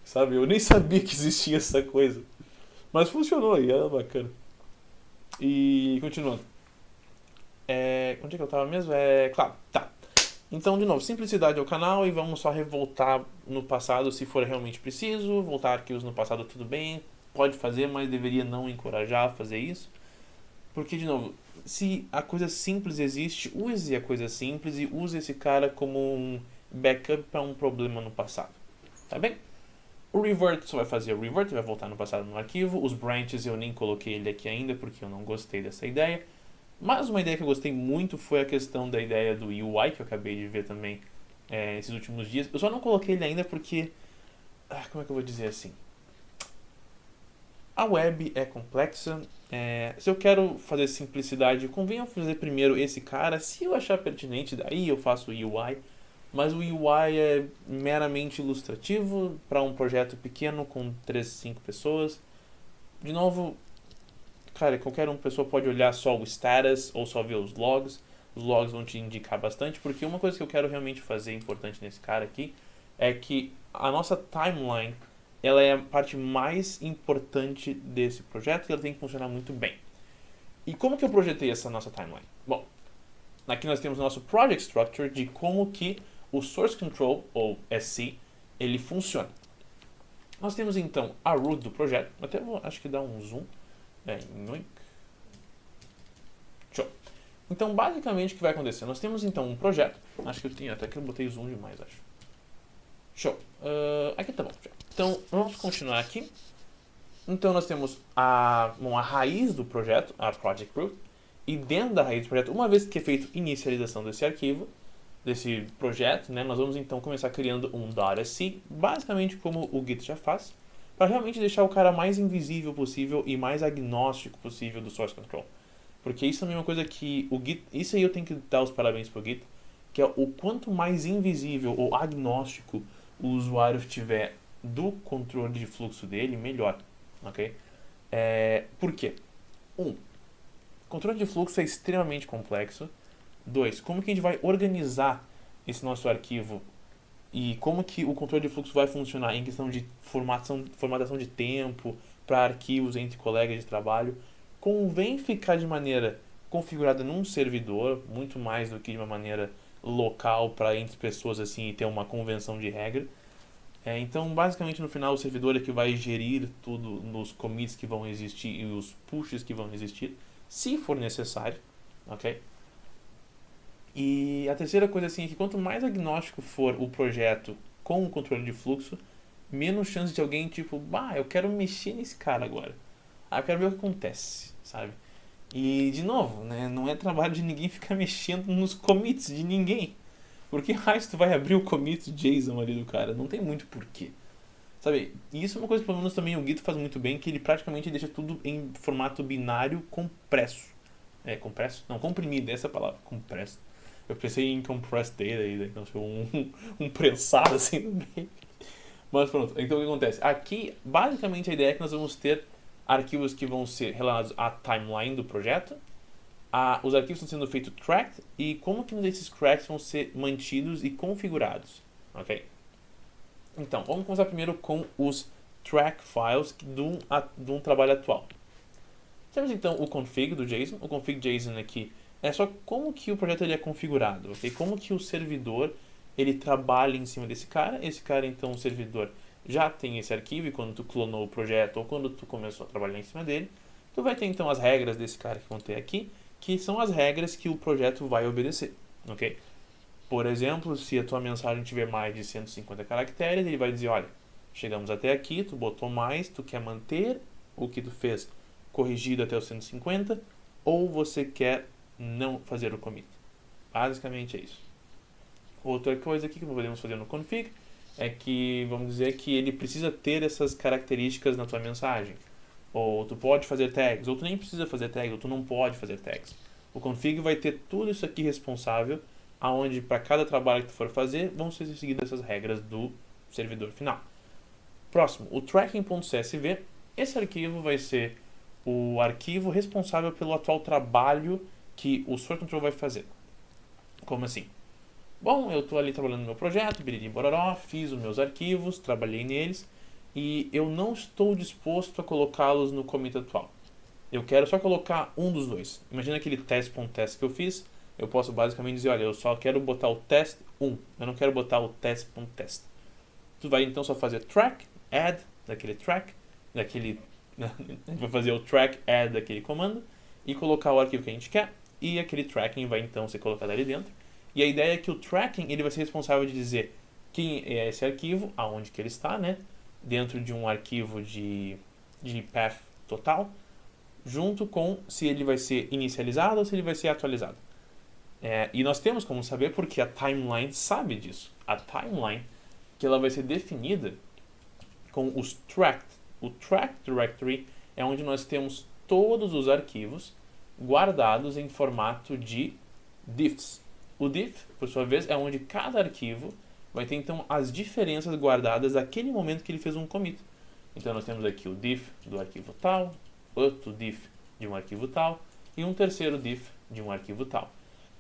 Sabe, eu nem sabia que existia essa coisa. Mas funcionou e era bacana. E continuando. Onde é que eu tava mesmo? Claro, tá. Então, de novo, simplicidade ao canal e vamos só revoltar no passado se for realmente preciso. Voltar arquivos no passado tudo bem, pode fazer, mas deveria não encorajar a fazer isso. Porque, de novo, se a coisa simples existe, use a coisa simples e use esse cara como um backup para um problema no passado. Tá bem? O revert só vai fazer o revert, vai voltar no passado no arquivo. Os branches eu nem coloquei ele aqui ainda porque eu não gostei dessa ideia. Mas uma ideia que eu gostei muito foi a questão da ideia do UI, que eu acabei de ver também esses últimos dias. Eu só não coloquei ele ainda porque... como é que eu vou dizer assim? A web é complexa. Se eu quero fazer simplicidade, convém eu fazer primeiro esse cara. Se eu achar pertinente, daí eu faço o UI. Mas o UI é meramente ilustrativo para um projeto pequeno com 3, 5 pessoas. De novo, cara, qualquer pessoa pode olhar só o status ou só ver os logs. Os logs vão te indicar bastante, porque uma coisa que eu quero realmente fazer importante nesse cara aqui é que a nossa timeline, ela é a parte mais importante desse projeto e ela tem que funcionar muito bem. E como que eu projetei essa nossa timeline? Bom, aqui nós temos o nosso project structure de como que o source control, ou SC, ele funciona. Nós temos então a root do projeto, até vou, acho que dá um zoom, show. Então basicamente o que vai acontecer? Nós temos então um projeto, acho que eu tenho, até que eu botei zoom demais, acho. Show. Aqui tá bom. Então vamos continuar aqui. Então nós temos a raiz do projeto, a project root, e dentro da raiz do projeto, uma vez que é feita inicialização desse arquivo, desse projeto, né, nós vamos então começar criando um .sc, basicamente como o Git já faz, para realmente deixar o cara mais invisível possível e mais agnóstico possível do source control. Porque isso também é uma coisa que o Git, isso aí eu tenho que dar os parabéns pro Git, que é o quanto mais invisível ou agnóstico o usuário tiver do controle de fluxo dele, melhor. Ok? Por quê? Controle de fluxo é extremamente complexo. 2, como que a gente vai organizar esse nosso arquivo e como que o controle de fluxo vai funcionar em questão de formatação de tempo para arquivos entre colegas de trabalho. Convém ficar de maneira configurada num servidor, muito mais do que de uma maneira local para entre pessoas assim e ter uma convenção de regra. Então, basicamente, no final, o servidor é que vai gerir tudo nos commits que vão existir e os pushes que vão existir, se for necessário, ok? E a terceira coisa assim é que quanto mais agnóstico for o projeto com o controle de fluxo, menos chance de alguém tipo, eu quero mexer nesse cara agora. Eu quero ver o que acontece, sabe? E, de novo, né, não é trabalho de ninguém ficar mexendo nos commits de ninguém. Porque raios tu vai abrir o commit JSON ali do cara? Não tem muito porquê. Sabe? E isso é uma coisa que pelo menos também o Git faz muito bem, que ele praticamente deixa tudo em formato binário compresso. Compresso? Não, comprimido, essa é a palavra, compresso. Eu pensei em compressed data aí, então foi um prensado assim no meio. Mas pronto, então o que acontece? Aqui, basicamente a ideia é que nós vamos ter arquivos que vão ser relacionados à timeline do projeto, os arquivos estão sendo feitos tracked e como que esses tracks vão ser mantidos e configurados, ok? Então, vamos começar primeiro com os track files de um trabalho atual. Temos então o config do JSON. O config JSON aqui é só como que o projeto ele é configurado, ok? Como que o servidor ele trabalha em cima desse cara. Esse cara, então, o servidor já tem esse arquivo e quando tu clonou o projeto ou quando tu começou a trabalhar em cima dele, tu vai ter então as regras desse cara que vão ter aqui, que são as regras que o projeto vai obedecer, ok? Por exemplo, se a tua mensagem tiver mais de 150 caracteres, ele vai dizer, olha, chegamos até aqui, tu botou mais, tu quer manter o que tu fez corrigido até os 150, ou você quer não fazer o commit. Basicamente é isso. Outra coisa aqui que podemos fazer no config é que, vamos dizer que ele precisa ter essas características na tua mensagem. Ou tu pode fazer tags, ou tu nem precisa fazer tags, ou tu não pode fazer tags. O config vai ter tudo isso aqui responsável, aonde para cada trabalho que tu for fazer, vão ser seguidas essas regras do servidor final. Próximo, o tracking.csv. Esse arquivo vai ser o arquivo responsável pelo atual trabalho que o source control vai fazer. Como assim? Bom, eu estou ali trabalhando no meu projeto, biriri bororó, fiz os meus arquivos, trabalhei neles, e eu não estou disposto a colocá-los no commit atual. Eu quero só colocar um dos dois. Imagina aquele test.test que eu fiz. Eu posso basicamente dizer, olha, eu só quero botar o test 1. Eu não quero botar o test.test. Tu vai então só fazer track, add, daquele track, vai fazer o track, add daquele comando e colocar o arquivo que a gente quer. E aquele tracking vai então ser colocado ali dentro. E a ideia é que o tracking ele vai ser responsável de dizer quem é esse arquivo, aonde que ele está, né? Dentro de um arquivo de path total, junto com se ele vai ser inicializado ou se ele vai ser atualizado. E nós temos como saber porque a timeline sabe disso. A timeline que ela vai ser definida com os tracked. O track directory é onde nós temos todos os arquivos guardados em formato de diffs. O diff, por sua vez, é onde cada arquivo vai ter então as diferenças guardadas naquele momento que ele fez um commit. Então nós temos aqui o diff do arquivo tal, outro diff de um arquivo tal e um terceiro diff de um arquivo tal.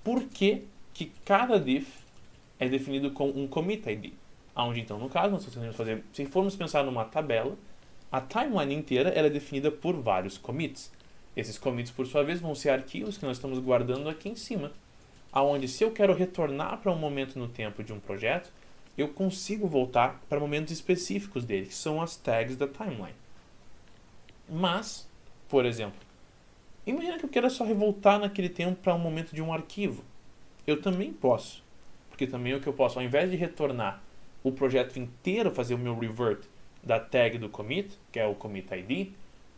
Por que que cada diff é definido com um commit ID? Onde então, no caso, se formos pensar numa tabela, a timeline inteira ela é definida por vários commits. Esses commits, por sua vez, vão ser arquivos que nós estamos guardando aqui em cima, aonde se eu quero retornar para um momento no tempo de um projeto, eu consigo voltar para momentos específicos dele, que são as tags da timeline. Mas, por exemplo, imagina que eu queira só revoltar naquele tempo para um momento de um arquivo. Eu também posso, porque também é o que eu posso, ao invés de retornar o projeto inteiro, fazer o meu revert da tag do commit, que é o commit ID,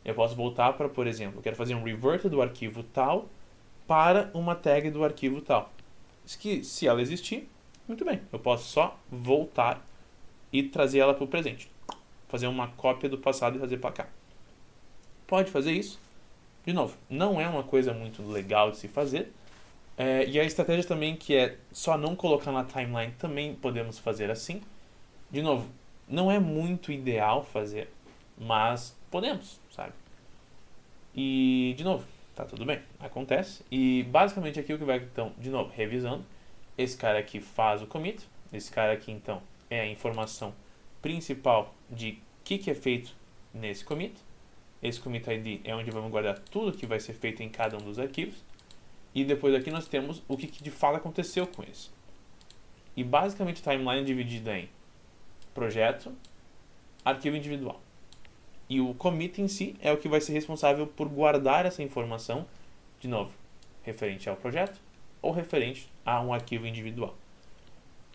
eu posso voltar para, por exemplo, eu quero fazer um revert do arquivo tal para uma tag do arquivo tal. Que, se ela existir, muito bem, eu posso só voltar e trazer ela para o presente. Fazer uma cópia do passado e trazer para cá. Pode fazer isso. De novo, não é uma coisa muito legal de se fazer. E a estratégia também que é só não colocar na timeline, também podemos fazer assim. De novo, não é muito ideal fazer, mas podemos, sabe? E, de novo, tá tudo bem, acontece. E basicamente aqui o que vai, então, de novo, revisando. Esse cara aqui faz o commit. Esse cara aqui, então, é a informação principal de que é feito nesse commit. Esse commit ID é onde vamos guardar tudo que vai ser feito em cada um dos arquivos. E depois aqui nós temos o que de fato aconteceu com esse. E basicamente a timeline é dividida em projeto, arquivo individual. E o commit em si é o que vai ser responsável por guardar essa informação, de novo, referente ao projeto ou referente a um arquivo individual.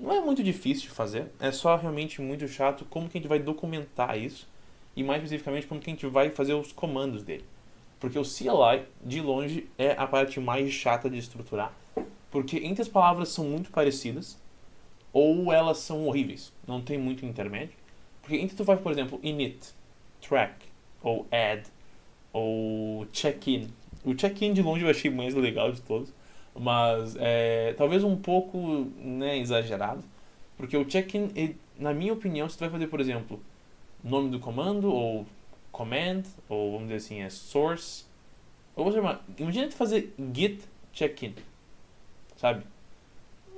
Não é muito difícil de fazer, é só realmente muito chato como que a gente vai documentar isso e mais especificamente como que a gente vai fazer os comandos dele. Porque o CLI, de longe, é a parte mais chata de estruturar, porque entre as palavras são muito parecidas ou elas são horríveis, não tem muito intermédio. Porque entre tu vai, por exemplo, init, track, ou add, ou check-in. O check-in de longe eu achei mais legal de todos, mas talvez um pouco, né, exagerado, porque o check-in, na minha opinião, se tu vai fazer, por exemplo, nome do comando, ou command, ou vamos dizer assim, source, ou imagina tu fazer git check-in, sabe?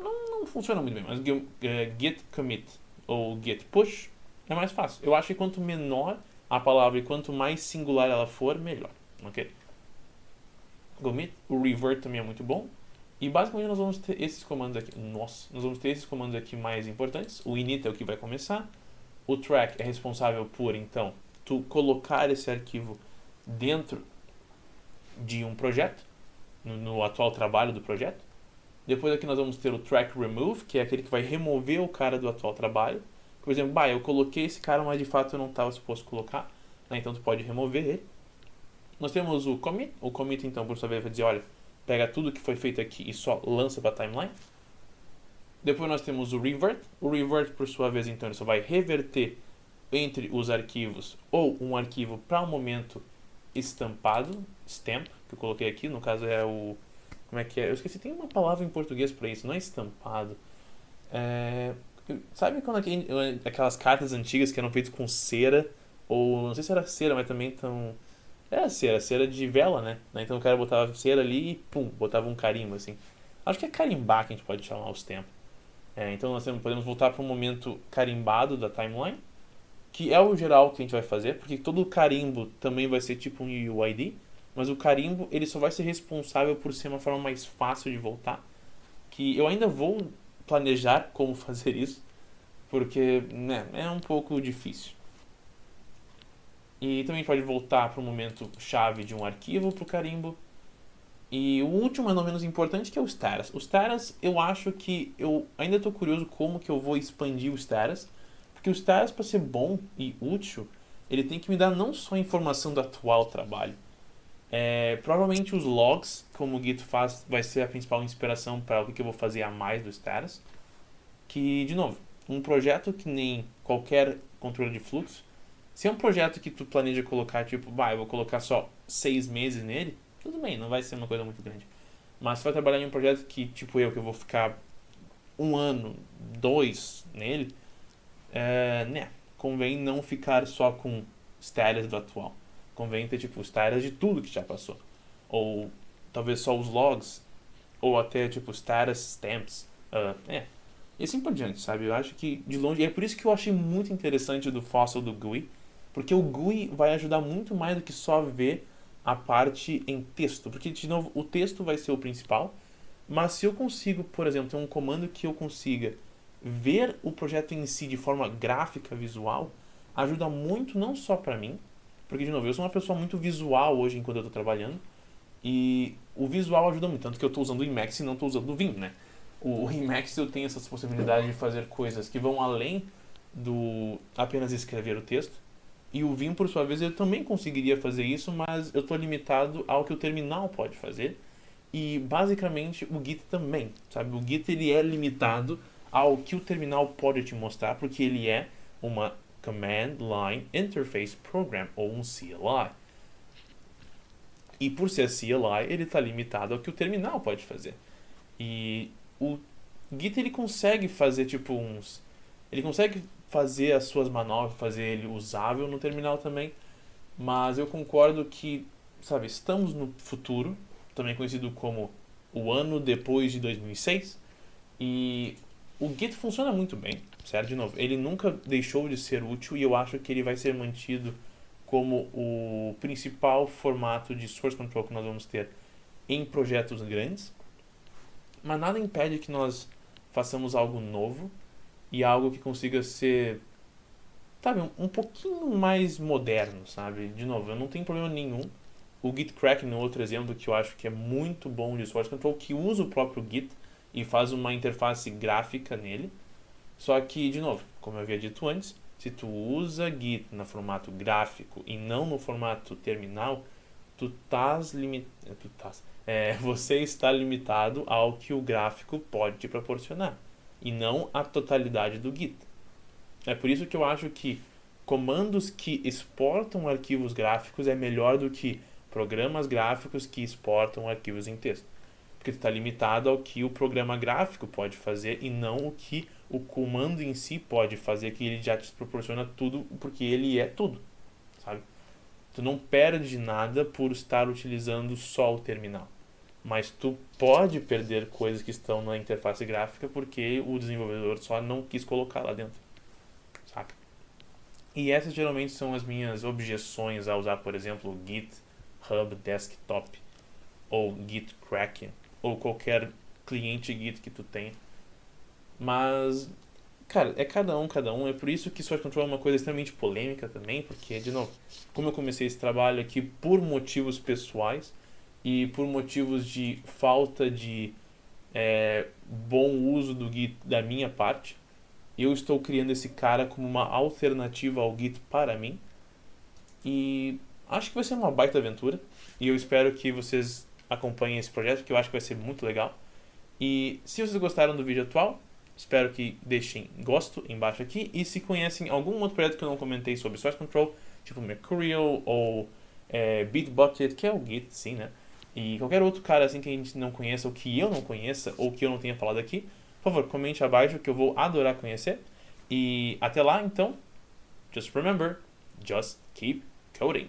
Não funciona muito bem, mas git commit ou git push é mais fácil. Eu acho que quanto menor a palavra e quanto mais singular ela for, melhor. Ok? Commit, o revert também é muito bom. E basicamente nós vamos ter esses comandos aqui. Nós vamos ter esses comandos aqui mais importantes. O init é o que vai começar. O track é responsável por, então, tu colocar esse arquivo dentro de um projeto, no atual trabalho do projeto. Depois aqui nós vamos ter o track remove, que é aquele que vai remover o cara do atual trabalho. Por exemplo, eu coloquei esse cara, mas de fato eu não estava suposto colocar, né? Então tu pode remover ele. Nós temos o commit. O commit, então, por sua vez, vai dizer, olha, pega tudo que foi feito aqui e só lança para a timeline. Depois nós temos o revert. O revert, por sua vez, então, ele só vai reverter entre os arquivos ou um arquivo para um momento estampado, stamp, que eu coloquei aqui, no caso é o... Como é que é? Eu esqueci, tem uma palavra em português para isso, não é estampado. Sabe quando aquelas cartas antigas que eram feitas com cera, ou não sei se era cera, mas também tão... Era cera de vela, né? Então o cara botava cera ali e pum, botava um carimbo assim. Acho que é carimbar que a gente pode chamar os tempos. Então nós podemos voltar para um momento carimbado da timeline, que é o geral que a gente vai fazer, porque todo carimbo também vai ser tipo um UID, mas o carimbo ele só vai ser responsável por ser uma forma mais fácil de voltar, que eu ainda vou planejar como fazer isso, porque né, é um pouco difícil. E também a gente pode voltar para o momento chave de um arquivo para o carimbo. E o último, mas não menos importante, que é o status. O status, eu acho que eu ainda estou curioso como que eu vou expandir o status, porque o status, para ser bom e útil, ele tem que me dar não só a informação do atual trabalho. Provavelmente os logs, como o Git faz, vai ser a principal inspiração para o que eu vou fazer a mais do status. Que, de novo, um projeto que nem qualquer controle de fluxo, se é um projeto que tu planeja colocar, tipo, eu vou colocar só 6 meses nele, tudo bem, não vai ser uma coisa muito grande. Mas se vai trabalhar em um projeto que, tipo que eu vou ficar 1 ano, 2 nele, convém não ficar só com status do atual. Convém ter, tipo, status de tudo que já passou. ou talvez só os logs, ou até tipo status stamps, e assim por diante, sabe? Eu acho que de longe, e é por isso que eu achei muito interessante do Fossil do GUI, porque o GUI vai ajudar muito mais do que só ver a parte em texto, porque de novo o texto vai ser o principal, mas se eu consigo, por exemplo, ter um comando que eu consiga ver o projeto em si de forma gráfica, visual, ajuda muito não só para mim, porque de novo, eu sou uma pessoa muito visual hoje enquanto eu estou trabalhando, e o visual ajuda muito, tanto que eu estou usando o Emacs e não estou usando o Vim, né? O Emacs eu tenho essas possibilidades de fazer coisas que vão além do apenas escrever o texto, e o Vim, por sua vez, eu também conseguiria fazer isso, mas eu estou limitado ao que o terminal pode fazer, e basicamente o Git também, sabe? O Git ele é limitado ao que o terminal pode te mostrar, porque ele é uma Command Line Interface Program, ou um CLI. E por ser CLI, ele está limitado ao que o terminal pode fazer. E o Git ele consegue fazer tipo uns... Ele consegue fazer as suas manobras, fazer ele usável no terminal também, mas eu concordo que, sabe, estamos no futuro, também conhecido como o ano depois de 2006, e o Git funciona muito bem, certo? De novo, ele nunca deixou de ser útil e eu acho que ele vai ser mantido como o principal formato de source control que nós vamos ter em projetos grandes, mas nada impede que nós façamos algo novo e algo que consiga ser, sabe, um pouquinho mais moderno, sabe? De novo, eu não tenho problema nenhum. O Gitkraken é outro exemplo que eu acho que é muito bom de source control, que usa o próprio Git e faz uma interface gráfica nele. Só que, de novo, como eu havia dito antes, se tu usa Git no formato gráfico e não no formato terminal, você está limitado ao que o gráfico pode te proporcionar e não a totalidade do Git. É por isso que eu acho que comandos que exportam arquivos gráficos é melhor do que programas gráficos que exportam arquivos em texto. Porque tu está limitado ao que o programa gráfico pode fazer e não o que o comando em si pode fazer, que ele já te proporciona tudo, porque ele é tudo, sabe? Tu não perde nada por estar utilizando só o terminal. Mas tu pode perder coisas que estão na interface gráfica porque o desenvolvedor só não quis colocar lá dentro, saca? E essas geralmente são as minhas objeções a usar, por exemplo, o GitHub Desktop ou Gitkraken ou qualquer cliente Git que tu tenha. Mas, cara, é cada um. É por isso que Source Control é uma coisa extremamente polêmica também, porque, de novo, como eu comecei esse trabalho aqui por motivos pessoais e por motivos de falta de bom uso do Git da minha parte, eu estou criando esse cara como uma alternativa ao Git para mim. E acho que vai ser uma baita aventura. E eu espero que vocês acompanhem esse projeto, que eu acho que vai ser muito legal. E se vocês gostaram do vídeo atual, espero que deixem gosto embaixo aqui. E se conhecem algum outro projeto que eu não comentei sobre Source Control, tipo Mercurial ou Bitbucket, que é o Git, sim, né? E qualquer outro cara assim que a gente não conheça, ou que eu não conheça, ou que eu não tenha falado aqui, por favor, comente abaixo que eu vou adorar conhecer. E até lá, então, just remember, just keep coding.